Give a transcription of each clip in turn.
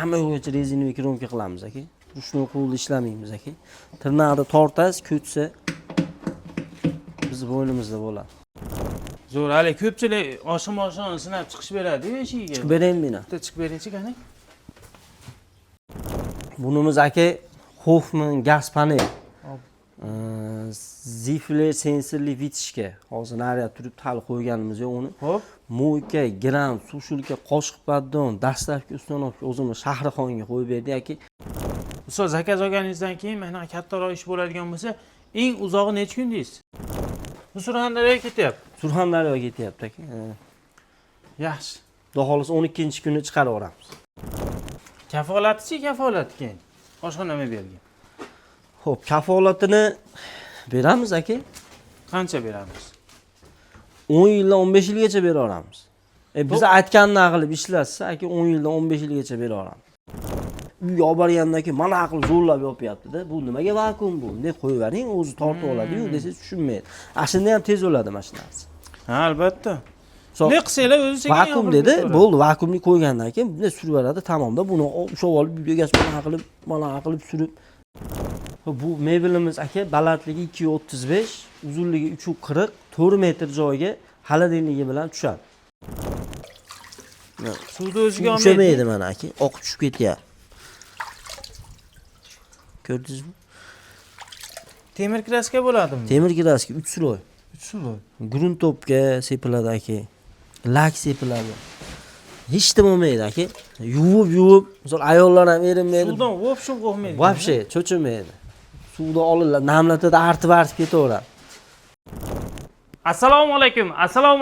hamma yo'g'icha rezinoviy kromka qilamiz aka. Ruchnoy qo'lda ishlamaymiz aka. Tirnoqni tortasiz, ko'tsa biz bo'ynimizda bo'ladi. Zo'r, hali ko'pchilik oshxona sinab chiqish beradi-ku eshigiga. Chiqib beraymi meni? Bitta chiqib bering-chi qani. Bunimiz aka Hoffman gaz panel. Zifler sensorli vitishka. Hozir nariga turib hali qo'yganimiz yo'q uni. Xo'p. Mo'yka, gram, sushulka, qoshiq paddon, dastlabki ustanovka o'zimiz Shahrixonga qo'yib berdik aka. Ustoz, zakaz olganingizdan keyin mana kattaroq ish bo'ladigan bo'lsa, eng uzog'i necha kun deysiz? Bu Surxondaryoga ketyapti. Surxondaryoga ketyapti aka. Yaxshi. Xudo xohlasa 12-kuni chiqarib yuboramiz. Kafolati keyin. Oshxona mebelga. Xo'p, kafolatini beramiz aka. Qancha beramiz? 10 yildan 15 yilgacha bera olamiz. Biz aytgandan qilib ishlatsa aka 10 yildan 15 yilgacha bera olamiz. Uyga olib borgandan keyin mana qilib zo'rlab yopyapti-da. Bu nimaga vakuum bu? deb qo'yavering, o'zi tortib oladi-yu, desangiz tushunmaydi. Shunda ham tez o'ladi mashinasi. Ha, albatta. Ne qilsanglar o'zi sekin vakuum dedi, bo'ldi, vakuumni qo'ygandan keyin bunday surib oladi, tamomda. Buni ushlab olib, uyga mana qilib surib. Bu mebelimiz aka balandligi 2.35, uzunligi 3.40, 4 metr joyga xolodilnigi bilan tushadi. Suvni o'ziga olmaydi. Tushamaydi mana aka, oqib tushib ketyapti. Ko'rdingizmi? Temir kraska bo'ladimi? Temir kraska 3 sloy. 3 sloy. Gruntopga sepiladi aka. Lak sepiladi. Hech nima bo'lmaydi aka. Yuvib, misol ayollar ham erinmaydi. Suvdan vobshin qo'ymaydi. Vobshe cho'chimaydi. Suvda olinadi, namlatadi, artib ketaveradi. Assalomu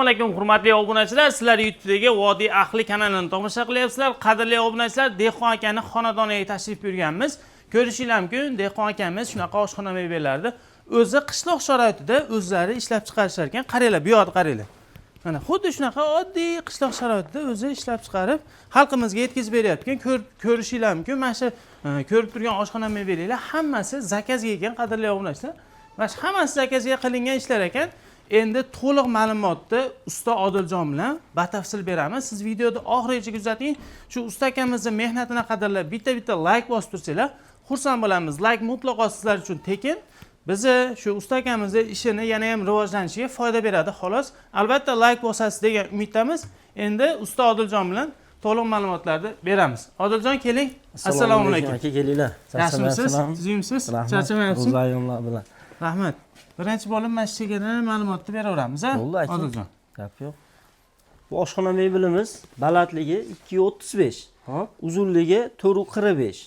alaykum hurmatli obunachilar. Sizlar YouTube'dagi Vodiy Ahli kanalini tomosha qilyapsizlar. Qadrli obunachilar, Dehqon akani xonadoniga tashrif buyurganmiz. Ko'rishinglar mumkin, Dehqon akamiz shunaqa oshxona mebellarni o'zi qishloq sharoitida o'zlari ishlab chiqarishar ekan. Qaranglar, bu yoqda qaranglar. Mana xuddi shunaqa oddiy qishloq sharoitida o'zi ishlab chiqarib, xalqimizga yetkazib beryapti ekan. Ko'rishinglar mumkin. Mana shu ko'rib turgan oshxona mebellar hammasi zakazga ekan, qadrli obunachilar. Mana shu hammasi zakazga qilingan ishlar ekan. Endi to'liq ma'lumotni usta Odiljon bilan batafsil beramiz. Siz videoni oxirigacha kuzating. Shu usta akamizning mehnatini qadrlab bitta like bosib tursanglar, xursand bo'lamiz. Like mutlaqo sizlar uchun tekin. Bizni shu usta akamizning ishini yana ham rivojlanishiga foyda beradi, xolos. Albatta like bosasiz degan umiddamiz. Endi usta Odiljon bilan to'liq ma'lumotlarni beramiz. Odiljon, keling. Assalomu alaykum. Aka, kelinglar. Yaxshimisiz? Tuzimsiz? Charchamayapsiz? Ro'zayomlar bilan. Rahmat. Birinchi bo'lim mana shu chegara ma'lumotni beraveramiz, ha? Bo'ldi aka. Odiljon. Gap yo'q. Bu oshxona mebelimiz balandligi 2.35, Xo'p. uzunligi 4.45.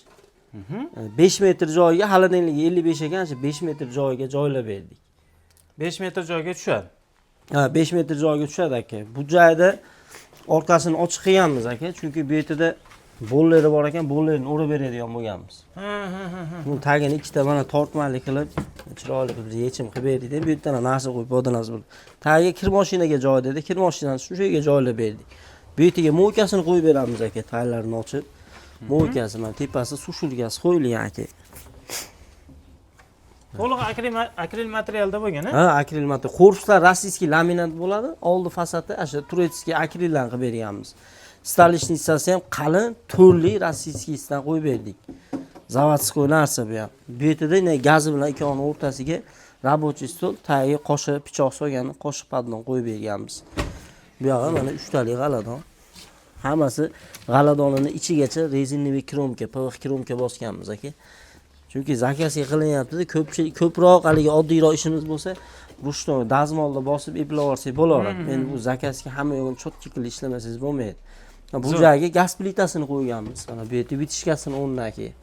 5 metr joyiga, xolodilnigi 55 ekan, shu 5 metr joyiga joylab berdik. 5 metr joyga tushadi. Ha, 5 metr joyga tushadi aka. Bu joyda orqasini ochiq qilganmiz aka, chunki bu yerda bolleri bor ekan, bollerini o'rib beradigan bo'lganmiz. Bu tagini ikkita mana tortmali qilib, chiroyli qilib yechim qilib berdik. Bu yerdan narsa qo'yib foydalanamiz bo'ldi. Tagiga kir mashinaga joy dedi, kir mashinani shu yerga joylab berdik. Bu yerga mo'ykasini qo'yib beramiz aka, taylarni ochib. Mo'ykasi mana tepasi sushulkasi qo'yilgan aka. To'liq akril materialda bo'lgan, ha? Ha, akril material. Korpuslar rossiyskiy laminat bo'ladi. Oldi fasadi o'sha turetskiy akrildan qilib berganmiz. Stolishnicasi ham qalin, to'rli rossiyskiydan qo'yib berdik. Zavodskoy narsa bu ham. Bu yerda gazi bilan ikkovining o'rtasiga рабочий stol, tagiga qoshiq, pichoq solgan qoshiq paddon qo'yib berganmiz. Bu yoqqa mana 3 talik g'aladon. Hammasi g'aladonning ichigacha rezinoviy kromka, PVX kromka bosganmiz aka. Chunki zakazga qilinyapti-da, ko'proq haligi oddiyroq ishimiz bo'lsa, ruchnoy dazmolda bosib eplab olsak bo'laveradi. Endi bu zakazga hamma yo'g'ini cho'tki qilib ishlamasangiz bo'lmaydi. Bu joyga gaz plitasini qo'yganmiz. Mana bu yerda vitishkasini o'rnidan keyin.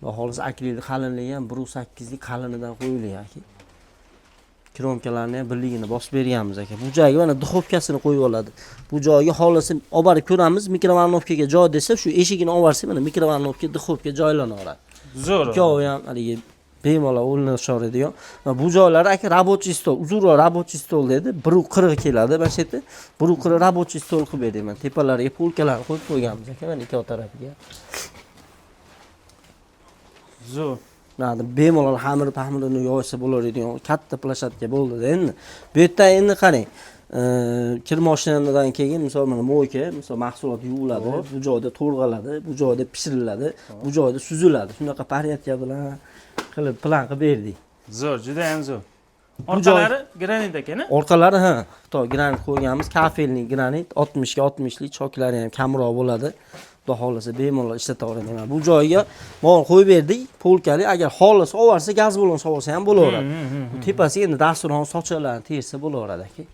Va xolos akril qalinligi ham 1.8 lik qalinidan qo'yilgan aka. Kromkalarni ham birligini bosib berganmiz aka. Bu joyga mana duxovkasini qo'yib oladi. Bu joyga xohlasin olib borib ko'ramiz, mikrovolnovkaga joy desa, shu eshigini olib borsa, mana mikrovolnovka, duxovka joylanaveradi. Zo'r. Ikkovi ham haligi bemalol o'rnashadigan. Va bu joylar aka рабочий stol, uzunroq рабочий stol dedi, 1.40 keladi. Mana shu yerda 1.40 рабочий stol qilib berdik. Mana tepalariga polkalarni qo'yib qo'yganmiz aka, mana ikki tarafiga. Zo'r. Mana bemalol xamir tahmirini yoysa bo'lar edi, katta plashatka bo'ldi endi. Bu yerda endi qarang, kir mashinadan keyin misol mana mo'yka, misol mahsulot yuviladi, bu joyda to'rg'aladi, bu joyda pishiriladi, bu joyda suziladi. Shunaqa porядка bilan qilib plan qilib berdik. Zo'r, juda ham zo'r. Orqalari granit ekan-a? Orqalari Xitoy granit qo'yganmiz, kafellik granit, 60 ga 60lik choklari ham kamroq bo'ladi. Xudo xolasa bemalol ishlataveraman. Bu joyga mol qo'yib berdik, polkali, agar xohlasa ovarsa gaz balon sovolsa ham bo'laveradi. Bu tepasiga endi dasturxon sochalarni tersa bo'laveradi aka.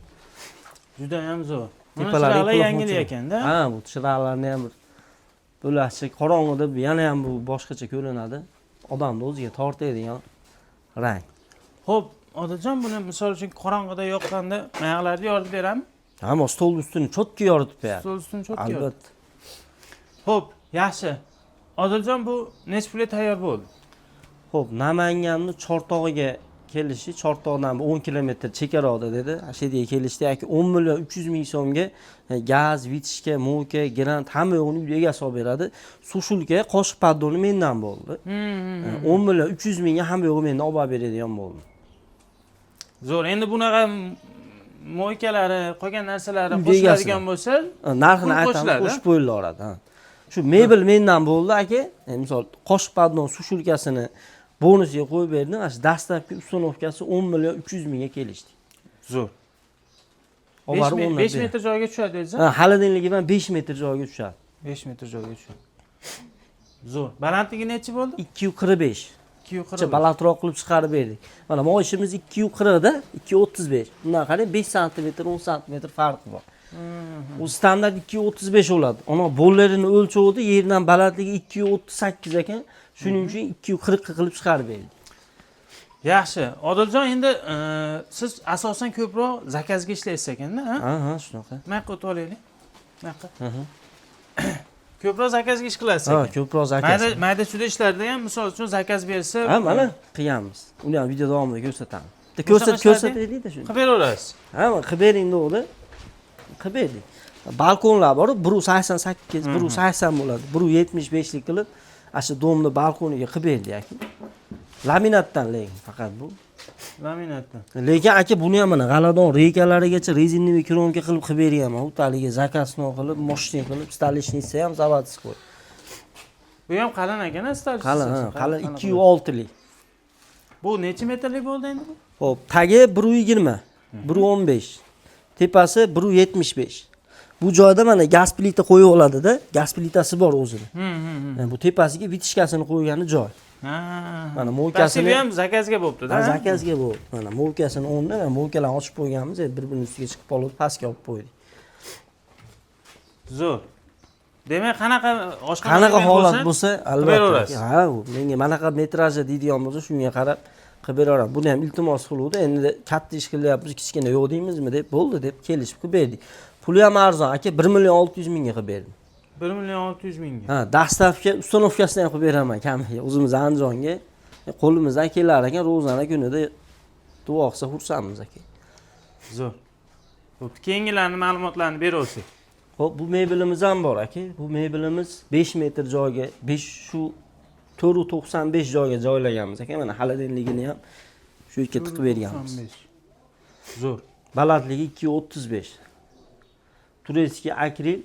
Juda ham zo'r. Tepalari yangilik ekanda. Bu chiroqlarni ham bir bo'lakcha qorong'ida yana ham bu boshqacha ko'rinadi. Odamni o'ziga tortadigan rang. Xo'p, Odiljon, buni misol uchun qorong'ida yoqqanda mayaqlarni yoritib berami? Stol ustini cho'tki yoritib beradi. Stol ustini cho'tki. Albatta. Xo'p, yaxshi. Odiljon, bu necha pulga tayyor bo'ldi? Xo'p, Namanganning Chortog'iga kelishi, Chortoqdan 10 kilometr chekkaroqda dedi. Shu yerga kelishdi, yoki 10 million 300 ming so'mga gaz, vitishka, mo'ka, grant hamma yo'g'ini uyga egasi olib beradi. Sushulka, qoshiq paddoni mendan bo'ldi. 10 million 300 mingga hamma yo'g'i mendan olib beradigan bo'ldi. Zo'r. Endi bunaqa mo'ykalari, qolgan narsalari qo'shiladigan bo'lsa, narxini aytamiz, qo'shib qo'yilaveradi. Shu mebel mendan bo'ldi aka. Misol qoshiq paddon sushulkasini bonusiga qo'yib berdim. Mana shu dastlabki ustanovkasi 10 million 300 mingga kelishdi. Zo'r. 5 metr joyga tushadi dedingiz? Xolodilnigi bilan 5 metr joyga tushadi. 5 metr joyga tushadi. Zo'r. Balandligi necha bo'ldi? 245. 240. Balandroq qilib chiqarib berdik. Mana moshimiz 240 da 235. Bundan qarang 5 sm, 10 sm farqi bor. U standart 235 bo'ladi. Ana bo'llarini o'lchovdi, yerdan balandligi 238 ekan. Shuning uchun 240 qilib chiqarib berdik. Yaxshi. Odiljon, endi siz asosan ko'proq zakazga ishlaysiz ekanda, ha? Shunaqa. Mayqa o'tib olaylik. Mayqa. Ko'proq zakazga ish qilasiz ekan. Ko'proq zakaz. Mayda chuda ishlarda ham misol uchun zakaz bersa, mana qilamiz. Uni ham video davomida ko'rsatamiz. Ko'rsataylik-da shuni. Qilib beraverasiz. Qilib bering o'g'li. Qilib berdik. Balkonlar bor, 188, 180 bo'ladi. 175 lik qilib, shu domni balkoniga qilib berdik aka. Laminatdan lekin faqat bu. Laminatdan. Lekin aka buni ham mana g'aladon rekalarigacha rezinniy kromka qilib berganman. Utaliga zakasni qilib, moshina qilib, stalishniца ham zavodskiy. Bu ham qalin ekan-a, stalishniца. Qalin 206 lik. Bu necha metrlik bo'ldi endi bu? Xo'p, tagi 120, 115. Tepasi 175. Bu joyda mana gaz plita qo'yib oladi-da, gaz plitasi bor o'zini. Bu tepasiga vitishkasini qo'ygani joy. Mana mo'kasini ham zakazga bo'libdi-da. Zakazga bu. Mana mo'kasini o'rnida, mana mo'kalarni ochib qo'yganmiz, bir-birining ustiga chiqib qolib, pastga olib qo'ydik. Zo'r. Demak, qanaqa holat bo'lsa, albatta. Menga manaqa metrajda deydigan bo'lsa, shunga qarab qilib beraman. Buni ham iltimos qiluvdi. Endi katta ish qilyapmiz, kichkina yo'q deymizmi deb bo'ldi deb kelishib qilib berdik. Puli ham arzon aka, 1 million 600 mingga qilib berdim. 1 million 600 mingga. Dastlabki ustanovkasini ham qilib beraman kamiga. O'zimiz Andijonga qo'limizdan kelar ekan, ro'zana kunida duo qilsa xursandmiz aka. Zo'r. Xo'p, keyingilarning ma'lumotlarini beraversak. Xo'p, bu mebelimiz ham bor aka. Bu mebelimiz 5 metr joyga, 5 shu 495 joyga joylaganmiz aka. Mana xolodilnigini ham shu yerga tiqib berganmiz. Zo'r. Balandligi 235. Turetskiy akril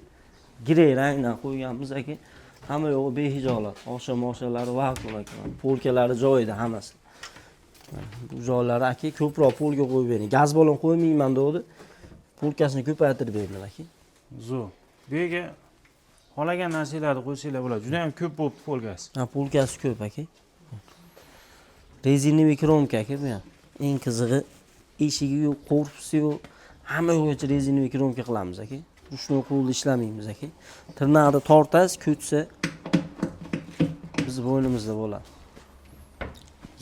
grey rangdan qo'yganmiz aka. Hamma yo'g'i behijolat. Osha-moshalari vakuum ekan. Polkalari joyida hammasi. Bu joylari aka ko'proq polga qo'yib bering. Gaz balon qo'ymayman dedi. Polkasini ko'paytirib berdim aka. Zo'r. Bu yerga xohlagan narsalarni qo'ysanglar bo'ladi. Juda ham ko'p bo'lib polkasi. Polkasi ko'p aka. Rezinniy kromka aka bu ham. Eng qizig'i eshigi yo'q, korpusi yo'q. Hamma yo'g'icha rezinniy kromka qilamiz aka. Ruchnoy qo'lda ishlamaymiz aka. Tirnaqni tortasiz, ko'tsa biz bo'ynimizda bo'ladi.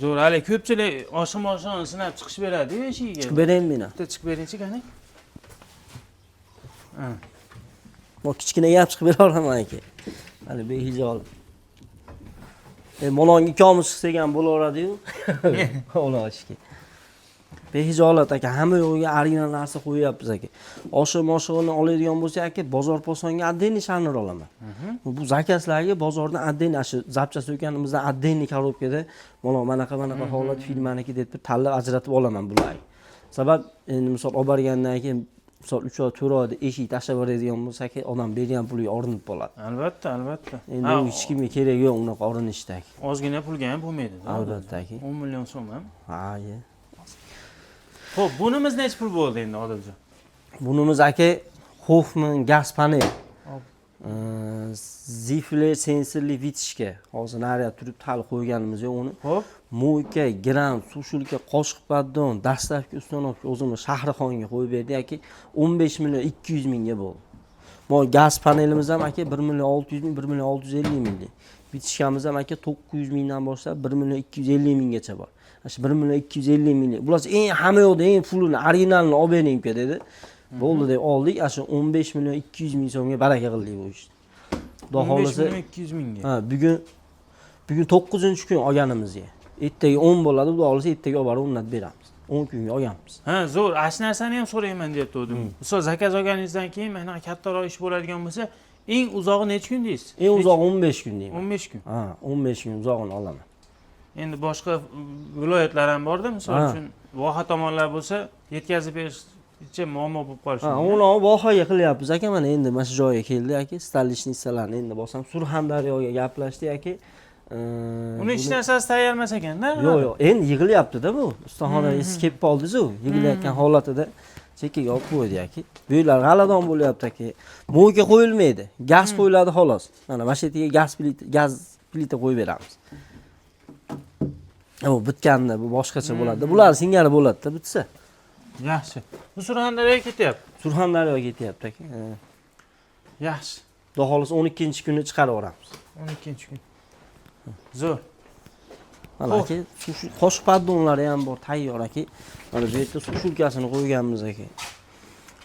Zo'r, hali ko'pchilik oshim-oshini sinab chiqish beradi-yu eshigiga. Chiqib beraymi meni? Bitta chiqib beringchi qani? Mo kichkina gap chiqib bera olaman aka. Hali behijolat. Molonga ikkomiz chiqsak ham bo'laveradi-yu. Olashki. Behijolat aka, hamma yo'g'iga original narsa qo'yyapmiz aka. Oshim-oshini oladigan bo'lsa aka, bozor posonga отдельный shanir olaman. Bu zakazlarga bozordan отдельный shu zapcha so'kanimizdan отдельный korobkada mana qanaqa holat filmaniki deb tanlab ajratib olaman bularni. Sabab endi misol olib borgandan keyin misol 3 oy 4 oyda eshik tashlab yuboradigan bo'lsak, odam bergan puliga o'rinib bo'ladi. Albatta, albatta. Endi u hech kimga keragi yo'q unaqa o'rinishdagi. Ozgina pulga ham bo'lmaydi. Albattaki. 10 million so'm ham. Ha, ye. Xo'p, bunimiz necha pul bo'ldi endi Odiljon? Bunimiz aka Hoffman gaz panel. Zifler sensorli vitishka. Hozir nariga turibdi, hali qo'yganimiz yo'q uni. Xo'p. Mo'yka, gram, sushulka, qoshiq paddon, dastlabki ustanovka o'zimiz Shahrixonga qo'yib berdik aka. 15 million 200 mingga bo'ldi. Bu gaz panelimiz ham aka 1 million 600 ming, 1 million 650 ming. Vitishkamiz ham aka 900 mingdan boshlab 1 million 250 minggacha bor. Shu 1 million 250 ming. Bular eng hamma yoqda eng pulini, originalini olib bering uka dedi. Bo'ldi deb oldik. Shu 15 million 200 ming so'mga baraka qildik bu ishni. Xudo 15 xolasa million 200 mingga. Ha, bugun 9-kun olganimizga. Ertaga 10 bo'ladi, xudo xolasa ertaga olib borib o'rnatib beramiz. 10 kunga olganmiz. Ha, zo'r. Ash narsani ham so'rayman deb turdim. Misol zakaz olganingizdan keyin mana kattaroq ish bo'ladigan bo'lsa, eng uzog'i necha kun deysiz? Eng uzog'i 15 kun deyman. 15 kun. Ha, 15 kun uzog'ini olaman. Endi boshqa viloyatlar ham bor-da, misol uchun voha tomonlar bo'lsa, yetkazib berishcha muammo bo'lib qolishi Ha, mumkin. uni vohaga qilyapmiz aka, mana endi mana shu joyga keldi aka. Stolishnisalarni endi bosam, Surxondaryoga gaplashdik aka. Uni hech narsasi tayyor emas ekanda. Yo'q, endi yig'ilyapti-da bu. Ustaxonaga esi kelib qoldi-ku. Yig'ilayotgan holatida chekkaga olib qo'ydik aka. Bu yerlar g'aladon bo'lyapti aka. Mo'yka qo'yilmaydi. Gaz qo'yiladi xolos. Mana shu yerga gaz plita qo'yib beramiz. Bu bitganda bu boshqacha bo'ladi. Bular singari bo'ladi-da bitsa. Yaxshi. Bu Surxondaryoga ketyapti. Surxondaryoga ketyapti aka. Yaxshi. Xudo xolasa 12-kuni chiqarib yuboramiz. 12-kun. Zo'r. Mana aka, qoshiq paddonlari ham bor, tayyor aka. Mana bu yerda sushulkasini qo'yganmiz aka.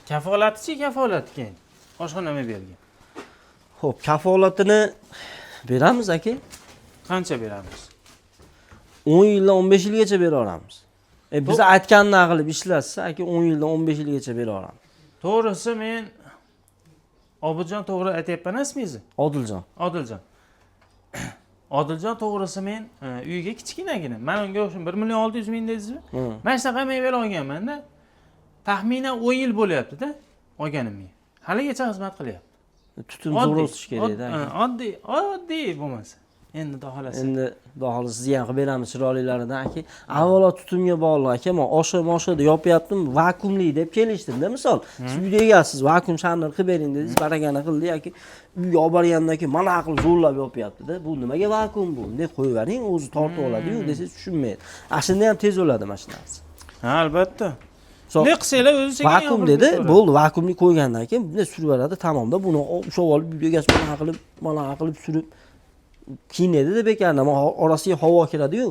Kafolati keyin. Oshxonama bergan. Xo'p, kafolatini beramiz aka. Qancha beramiz? 10 yildan 15 yilgacha bera olamiz. Biz aytganini qilib ishlatsa aka 10 yildan 15 yilgacha bera olamiz. To'g'risi men Obidjon to'g'ri aytayapman ismingizni? Odiljon. Odiljon. Odiljon to'g'risi men uyga kichkinagina. Men unga o'xshab 1 million 600 ming deysizmi? Men shunaqa meva olganman-da. Taxminan 10 yil bo'lyapti-da olganimga. Haligacha xizmat qilyapti. Tutun zo'r o'sish kerak-da. Oddiy bo'lmasa. Endi xohlasa. Endi xudo xolasa sizga ham qilib beramiz chiroylilaridan aka. Avvalo tutunga bog'liq aka. Men osha-moshada yopyaptim, vakuumli deb kelishdim-da misol. Siz uyda egasiz, vakuum shandir qilib bering dedingiz, barakani qildik aka. Uyga olib borgandan keyin mana qilib zo'rlab yopyapti-da. Bu nimaga vakuum bu? deb qo'yavering, o'zi tortib oladi-yu desangiz tushunmaydi. Shunda ham tez o'ladi mashinasi. Ha, albatta. Ne qilsanglar o'zi sekin vakuum dedi, bo'ldi, vakuumni qo'ygandan keyin bunday surib beradi, tamomda buni ushlab olib uyga egasi mana qilib surib qiynaydi deb ekan, orasiga havo kiradi-yu.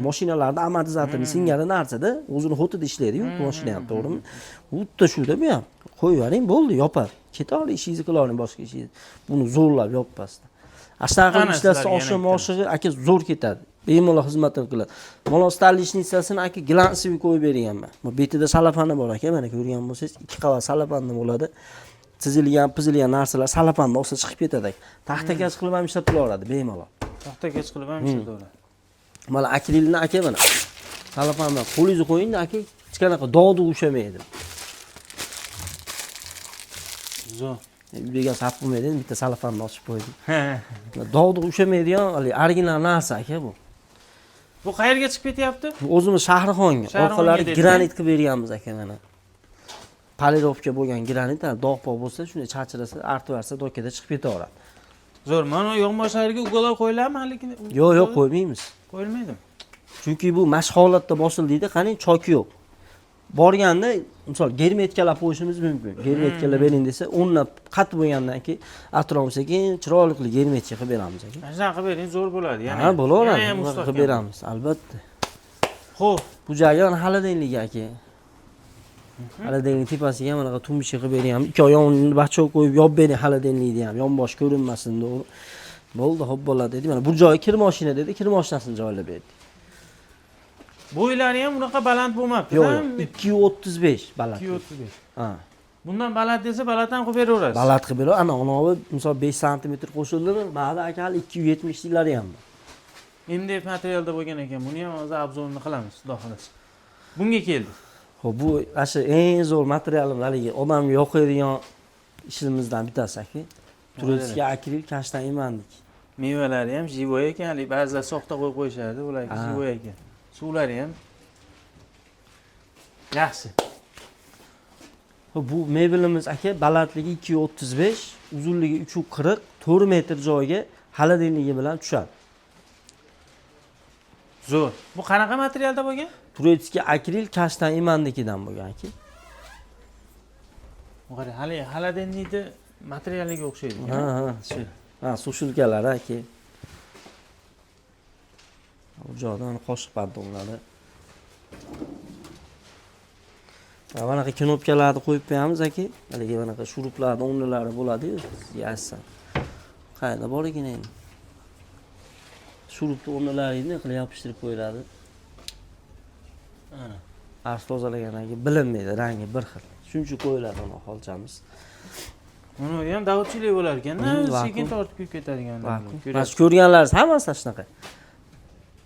Mashinalarda amortizatorni singari narsada o'zini xotida ishlaydi-yu, mashina ham, to'g'rimi? Xuddi shu deb ham qo'yavering, bo'ldi, yopadi. Ketadi, ishingizni qilavering, boshqa ishingizni. Buni zo'rlab yopmasdan. Ashtaqa ishlatsa oshig'i aka zo'r ketadi. Bemalol xizmatini qiladi. Mana stolishnisasini aka glansiy qo'yib berganman. Bu betida salafani bor aka, mana ko'rgan bo'lsangiz, 2 qavat salafanda bo'ladi. Pizilgan narsalar salafanda olsa chiqib ketadi. Taxtakach qilib ham ishlab olaveradi bemalol. Taxtakach qilib ham ishlab olaveradi. Mana akrilni aka mana salafandan qo'lingizni qo'ying-da aka, hech qanaqa dog'du ushamaydi. Zo'r. Uyga sap bo'lmaydi, bitta salafanni ochib qo'ydim. Dog'du ushamaydigan, original narsa aka bu. Bu qayerga chiqib ketyapti? O'zimiz Shahrixonga, orqalari granit qilib berganmiz aka mana. Polirovka bo'lgan granit, dog' bo'lsa, shunday chachirasa, artib bersa, dokada chiqib ketaveradi. Zo'r, mana yog'moshlarga ugolar qo'yiladimi hali? Yo'q, qo'ymaymiz. Qo'yilmaydimi? Chunki bu mashq holatda bosildiydi, qani choki yo'q. Borganda, misol, germetkalar qo'yishimiz mumkin. Germetkalar bering desa, o'nlab qat bo'lgandan keyin atrofimizga keyin chiroyli germetka qilib beramiz aka. Mana qilib bering, zo'r bo'ladi. Ha, bo'laveradi. Qilib beramiz, albatta. Xo'p, bu joyga haladenligi aka. Haladenlik tepasiga mana tumbicha qilib bergan. Ikki oyog'ini bachov qo'yib yop bering haladenlikni ham, yonbosh ko'rinmasin, to'g'ri. Bo'ldi, xo'p bo'ladi dedi. Mana bu joyga kir mashina dedi, kir mashinasini joylab berdik. Bo'ylari ham unaqa baland bo'lmabdi. Yo'q, 235 baland. 235. Ha. Bundan baland desa balanddan qilib beraverasiz. Baland qilib beraver. Ana anavi misol 5 sm qo'shildimi, mana aka 270 lari ham bor. MDF materialda bo'lgan ekan. Buni ham hozir obzorini qilamiz, xudo xolasa. Bunga keldi. Xo'p, bu asha eng zo'r materialimiz haligi odamga yoqadigan ishimizdan bittasi aka. Turetskiy akril kashtan imandik. Mevalari ham живой ekan, hali ba'zilar soxta qo'yib qo'yishadi, ularga живой ekan. Suvlari ham yaxshi. Xo'p, bu mebelimiz aka balandligi 2.35, uzunligi 3.40, 4 metr joyga xolodilnigi bilan tushadi. Zo'r. Bu qanaqa materialda bo'lgan? Turetskiy akril kashtan imandikidan bo'lgan aka. Qara, hali xolodilnikda materialiga o'xshaydi. Ha, shu. Ha, sushilkalari aka. Bu joydan qoshiq paddonlari. Bunaqa knopkalarni qo'yib qo'yamiz aka. Haligi bunaqa shuruplarni o'rnlari bo'ladi-yu, yashsan. Qayerda bor ekan endi? Shurupni o'rnlarini qilib yopishtirib qo'yiladi. Ana. Arz tozalagandan keyin bilinmaydi, rangi bir xil. Shuning uchun qo'yiladi uni holchamiz. Uni ham davodchilik bo'lar ekan-da, sekin tortib kuyib ketadiganlar. Mana shu ko'rganlaringiz hammasi shunaqa.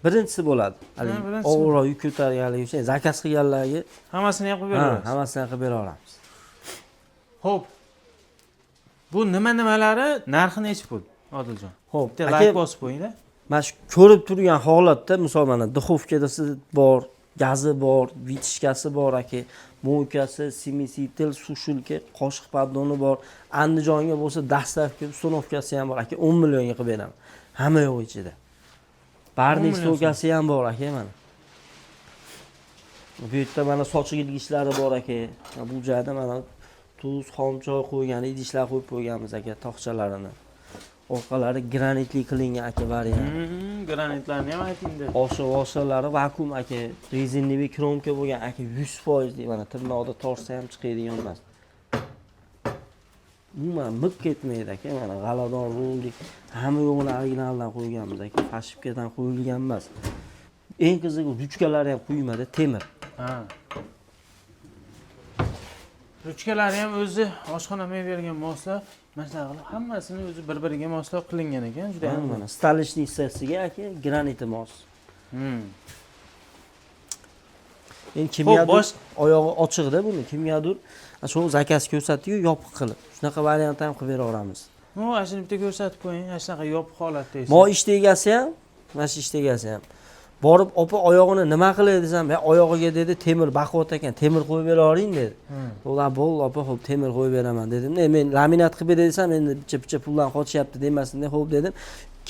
Birinchisi bo'ladi. Hali og'irroq yuk ko'targanligi uchun zakaz qilganlarga hammasini ham qilib beramiz. Hammasini qilib bera olamiz. Xo'p. Bu nimalari narxi nechi pul, Odiljon? Xo'p, bitta like bosib qo'ying-da. Mana shu ko'rib turgan holatda, misol mana duxovkasi bor, gazi bor, vitishkasi bor aka, mo'ykasi, simisitel, sushilka, qoshiq paddoni bor. Andijonga bo'lsa dastlabki ustanovkasi ham bor aka, 10 millionga qilib beraman. Hamma yo'q ichida. Barning stokasi ham bor aka mana. Bu yerda mana sochiq ilgichlari bor aka. Bu joyda mana tuz, xomchoy qo'ygan, idishlar qo'yib qo'yganmiz aka, tog'chalarini. Orqalari granitli qilingan aka variant. Granitlarni ham aytingda. Osha-oshalari vakuum aka, rezinli kromka bo'lgan aka, 100% mana tirnoqda torsa ham chiqadigan emas. Umuman miq ketmaydi aka, mana g'aladon rolik, hamma yo'g'ini originaldan qo'yganmiz aka, fashibkadan qo'yilgan emas. Eng qizig'i ruchkalari ham quymada temir. Ha. Ruchkalari ham o'zi oshxona mebelga moslab, mana hammasini o'zi bir-biriga moslab qilingan ekan, juda ham mana stalishni hissasiga aka graniti mos. Endi kimgadir oyog'i ochiqda buni kimgadir shu zakaz ko'rsatdi-yu yopiq qilib. Shunaqa variant ham qilib bera olamiz. Ashuni bitta ko'rsatib qo'ying, shunaqa yopiq holatda. Mo ishda egasi ham, mana shu ishda egasi ham. Borib, opa oyog'ini nima qilay desam, oyog'iga dedi temir baquvvat ekan, temir qo'yib bera oling dedi. Ular bo'l, opa, xo'p, temir qo'yib beraman dedim. Men laminat qilib beray desam, endi picha puldan qochyapti demasin deb, xo'p dedim.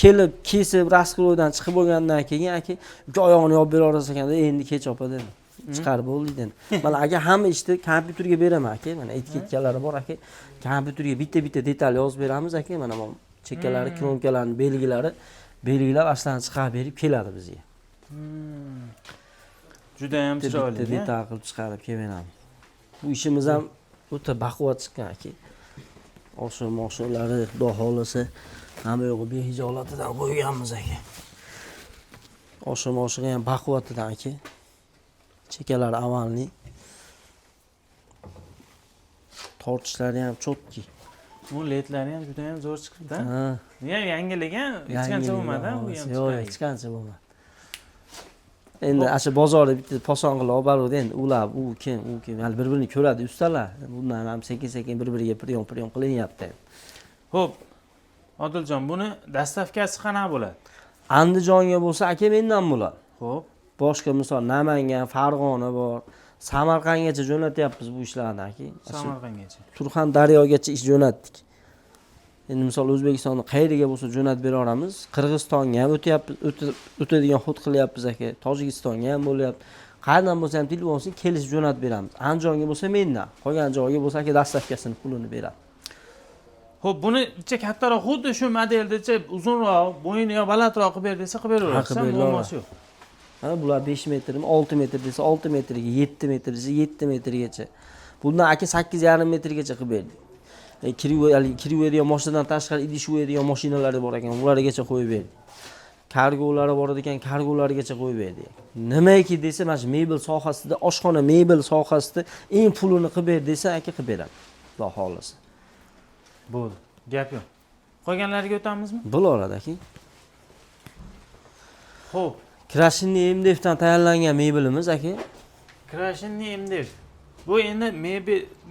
Kelib, kesib, raskroydan chiqib bo'lgandan keyin aka, uka oyog'ini yopib bera olasiz ekan, endi kech opa dedim. Chiqarib bo'ldi dedi. Mana aka hamma ishni kompyuterga beraman aka, mana etiketkalari bor aka. Kompyuterga bitta-bitta detal yozib beramiz aka, mana bu chekkalari, kromkalarning belgilar aslan chiqarib berib keladi bizga. Juda ham chiroyli. Detal qilib chiqarib kelganamiz. Bu ishimiz ham o'ta baquvvat chiqqan aka. Osha-moshalari, xudo xolasa, hamma yo'g'i behijolatidan qo'yganmiz aka. Osha-moshiga ham baquvvatidan aka. Chekalari avalli. Tortishlari ham chotki. Bu ledlari ham juda ham zo'r chiqdi-da. Ha. Nima yangilagan, hech qancha bo'lmadi bu ham. Yo'q, hech qancha bo'lmadi. Endi asha bozorda bitta poson qilib olib boradi endi ulab, u kim, hali bir-birini ko'radi ustalar. Bundan ham sekin-sekin bir-biriga priyon qilinyapti. Xo'p. Odiljon, buni dastavkasi qanaqa bo'ladi? Andijonga bo'lsa aka mendan bo'ladi. Xo'p. Boshqa misol Namangan, Farg'ona bor, Samarqandgacha jo'natyapmiz bu ishlarni aka. Samarqandgacha. Surxondaryogacha ish jo'natdik. Endi misol O'zbekistonning qayeriga bo'lsa jo'natib bera olamiz. Qirg'izistonga ham o'tadigan xud qilyapmiz aka. Tojikistonga ham bo'lyapti. Qayerdan bo'lsa ham telefon olsin, kelishib jo'natib beramiz. Andijonga bo'lsa mendan, qolgan joyga bo'lsa aka dastavkasini pulini beradi. Xo'p, buni icha kattaroq, xuddi shu modeldacha uzunroq, bo'yini yo balandroq qilib ber desa qilib beraverasiz, muammosi yo'q. Mana bular 5 metrmi, 6 metr desa 6 metrga, 7 metr desa 7 metrgacha. Bundan aka 8,5 metrgacha qilib berdik. Kirib mashinadan tashqari idish o'yadigan mashinalar bor ekan, ulargacha qo'yib berdik. Kargolari bor ekan, kargolargacha qo'yib berdik. Nimaki desa, mana shu mebel sohasida, oshxona mebel sohasida eng pulini qilib ber desa, aka qilib beradi. Xudo xolasa. Bo'ldi. Gap yo'q. Qolganlariga o'tamizmi? Bo'laveradi aka. Xo'p. Krashinniy MDFdan tayyorlangan mebelimiz aka. Krashinni MDF. Bu endi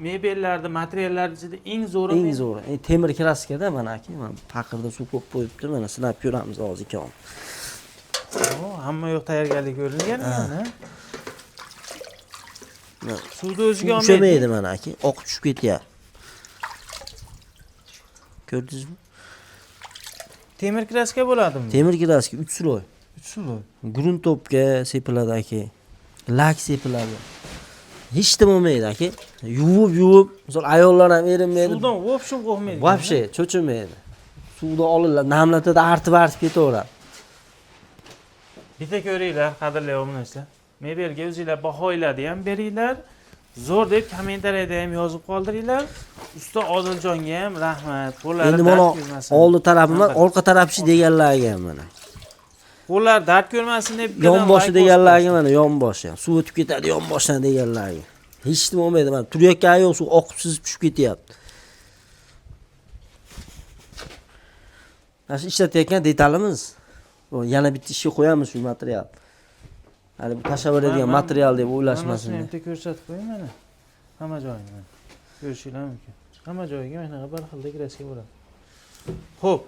mebellarda, materiallarda ichida eng zo'ri. Eng zo'ri. Temir kraskada mana aka, mana paqirda suv ko'p qo'yibdi, mana sinab ko'ramiz hozir ikkovimiz. Hamma yo'q tayyorgarlik ko'rilgan mana. Suvni o'ziga olmaydi. Ushamaydi mana aka, oqib tushib ketyapti. Ko'rdingizmi? Temir kraska bo'ladimi? Temir kraska 3 sloy. 3 sloy. Gruntopga sepiladi aka. Lak sepiladi. Hech nima bo'lmaydi aka. Yuvib, misol ayollar ham erinmaydi. Suvdan vobshim qo'ymaydi. Vobshe cho'chimaydi. Suvda olinadi, namlatadi, artib ketaveradi. Bitta ko'ringlar, qadrli obunachilar. Mebelga o'zingizlar bahoylarni ham beringlar. Zo'r deb kommentariyada ham yozib qoldiringlar. Usta Odiljonga ham rahmat. Qo'llari Endi dard mana ko'rmasin. oldi tarafim emas, orqa tarafchi deganlarga ham mana. Qo'llar dard ko'rmasin deb Yonboshi deganlarga mana yonboshi ham. Suv o'tib ketadi yonboshdan deganlarga. Hech nima bo'lmaydi, mana turayotgan ayoq suv oqib sizib tushib ketyapti. Mana shu ishlatayotgan detalimiz. Yana bitta ishga qo'yamiz shu material. Hali bu tashlaveradigan material deb o'ylashmasin. Mana bitta ko'rsatib qo'ying mana. Hamma joyini. Ko'rishinglar mumkin. Hamma joyiga mana bir xildek kraska bo'ladi. Xo'p.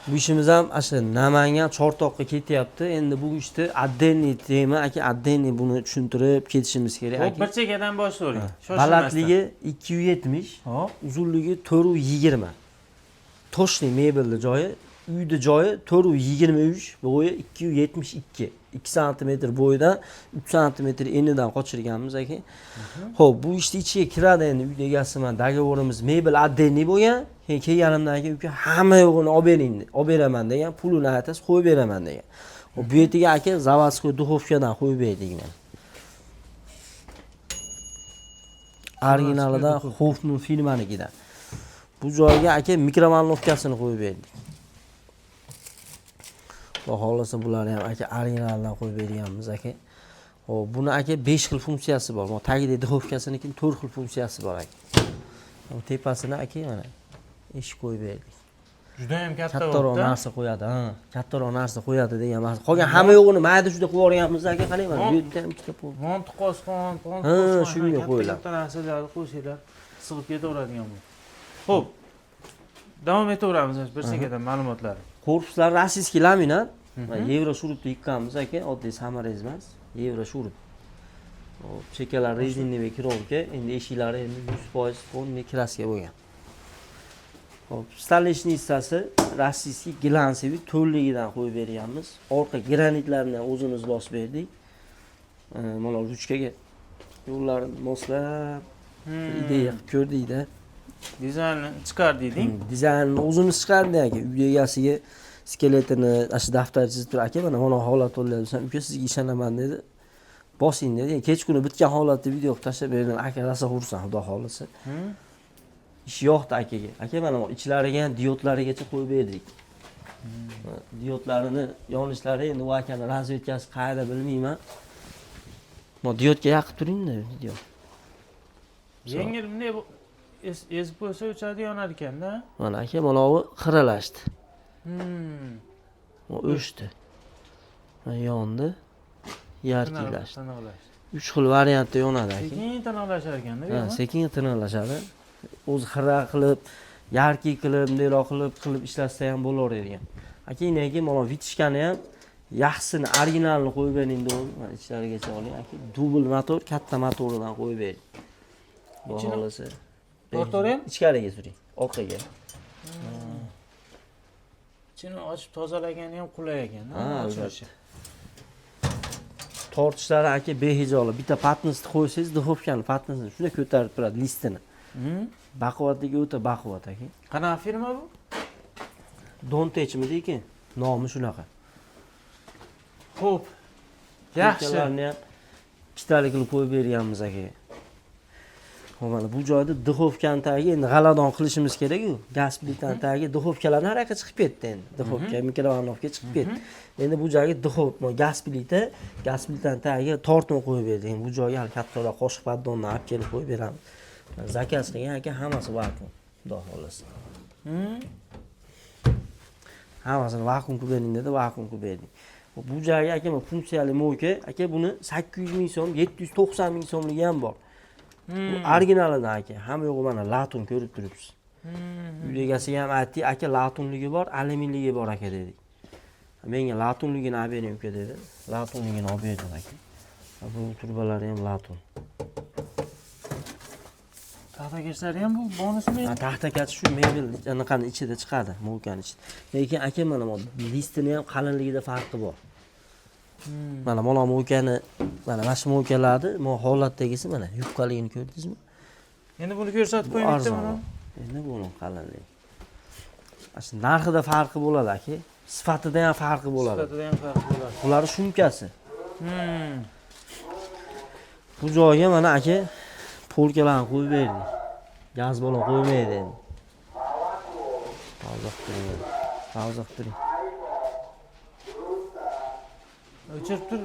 Bu ishimiz ham asha Namangan Chortoqqa ketyapti. Endi bu ishni addenniy tema aka, addenniy buni tushuntirib ketishimiz kerak aka. Xo'p, bir chekkadan boshlaylik. Balandligi 270, uzunligi 420. Toshli mebelli joyi, uyda joyi 423, bo'yi 272. 2 sm bo'yidan 3 sm enidan qochirganmiz aka. Xo'p, bu ishni ichiga kiradi endi uyda egasiman, dogovorimiz mebel addenniy bo'lgan. Kelganimdan keyin uka hamma yo'g'ini olib bering, olib beraman degan, pulini aytasiz, qo'yib beraman degan. Bu yerga aka zavodskoy duxovkadan qo'yib berdik men. Originalidan Hoffman firmanikidan. Bu joyga aka mikrovalnovkasini qo'yib berdik. Xudo xolasa bularni ham aka originalidan qo'yib berganmiz aka. Xo'p, buni aka 5 xil funksiyasi bor. Mana tagida duxovkasinikin 4 xil funksiyasi bor aka. Bu tepasini aka mana ish qo'yib berdik. Juda ham kattaroq narsa qo'yadi, ha. Kattaroq narsa qo'yadi degan ma'no. Qolgan hamma yo'g'ini mayda shunday qilib yuborganmiz aka, qarang mana bu yerda ham ikkita pul. Montiqosqon, shunga qo'yiladi. Katta narsalarni qo'ysanglar, sig'ib ketaveradigan bu. Xo'p. Davom etaveramiz bir chekkadan ma'lumotlar. Korpuslar rossiyskiy laminat. Yevro shurutda yıkkanmiz aka, oddiy samarez emas. Yevro shurut. Hop, chekkalar rezinli kirovka, endi eshiklari endi 100% fonli kraska bo'lgan. Hop, stolishniy hissasi rossiyskiy glanseviy to'rligidan qo'yib berganmiz. Orqa granitlarini o'zimiz bosib berdik. Mana ruchkaga yo'llarini moslab ideya ko'rdikda. Dizaynni chiqarding. Dizaynni o'zimiz chiqardik aka. Uy egasiga skeletini, ashi daftar chizib tur aka, mana holat bo'lyapti. Uka sizga ishonaman dedi. Bosing dedi. Kech kuni bitgan holatda video qilib tashlab berdim. Aka rosa xursand, xudo xolasa. Ish yo'qdi akaga. Aka mana bu ichlariga ham diodlarigacha qo'yib berdik. Diodlarini yonishlari endi u akani razvedkasi qayerda bilmayman. Mo diodga yaqib turing-da video. Yengil bunday ezib qo'ysa o'chadi yonar ekan-da. Mana aka, mana bu xiralashdi. O o'chdi. Mana yondi. Yarqiylashdi. 3 xil variantda yonadi aka. Sekin tiniqlashar ekanda. Ha, sekin tiniqlashadi. O'zi xira qilib, yarqi qilib, bunday qilib ishlatsa ham bo'laveradigan. Aka, nega mana vitishkani ham yaxshisini, originalini qo'yib bering dedim. Mana ichlarigacha oling aka. Dubl motor, katta motoridan qo'yib bering. Xudo xolasa. Motor ham ichkariga suring, orqaga. Ichini ochib tozalagani ham qulay ekan. Albatta. Tortishlari aka behijoli. Bitta patnisni qo'ysangiz, duxovkani patnisini shunday ko'tarib turadi listini. Baquvvatligi o'ta baquvvat aka. Qanaqa firma bu? Dontechmi deyki, nomi shunaqa. Xo'p. Yaxshi. Ularni ham ikkitalik qilib qo'yib berganmiz aka. Xo'p, mana bu joyda duxovkani tagiga endi g'aladon qilishimiz kerak-ku. Gaz plitani tagiga duxovkalarning harakati chiqib ketdi endi. Duxovka, mikrovalnovka chiqib ketdi. Endi bu joyga duxovka, gaz plitani tagiga tortma qo'yib berdik. Bu joyga hali kattaroq qoshiq paddonni olib kelib qo'yib beramiz. Zakaz qilgan aka, hammasi vakuum. Xudo xolasa. Hammasini vakuum qilib bering dedi, vakuum qilib berdik. Bu joyga aka bu funksiyali mo'ka. Aka buni 800 ming so'm, 790 ming so'mligi ham bor. Bu originalidan aka. Hamma yo'g'i mana latun ko'rib turibsiz. Uy egasiga ham aytdik, aka latunligi bor, alyuminligi bor aka dedik. Menga latunligini olib bering uka dedi. Latunligini olib berdim aka. Bu turbalari ham latun. Taxtakachlari ham bu bonusmi? Taxtakachi shu mebel anaqani ichida chiqadi, mo'kani ichida. Lekin aka mana bu listini ham qalinligida farqi bor. Mana mo'kani, mana shu mo'kalarni, bu holatdagisi mana yupqaligini ko'rdingizmi? Endi buni ko'rsatib qo'yingda mana. Endi buni qalinligi. Shu narxida farqi bo'ladi aka. Sifatida ham farqi bo'ladi. Sifatida ham farqi bo'ladi. Bular shumkasi. Bu joyga mana aka polkalarni qo'yib berdik. Gaz balon qo'ymaydi endi. Hozir turing. O'chirib tur.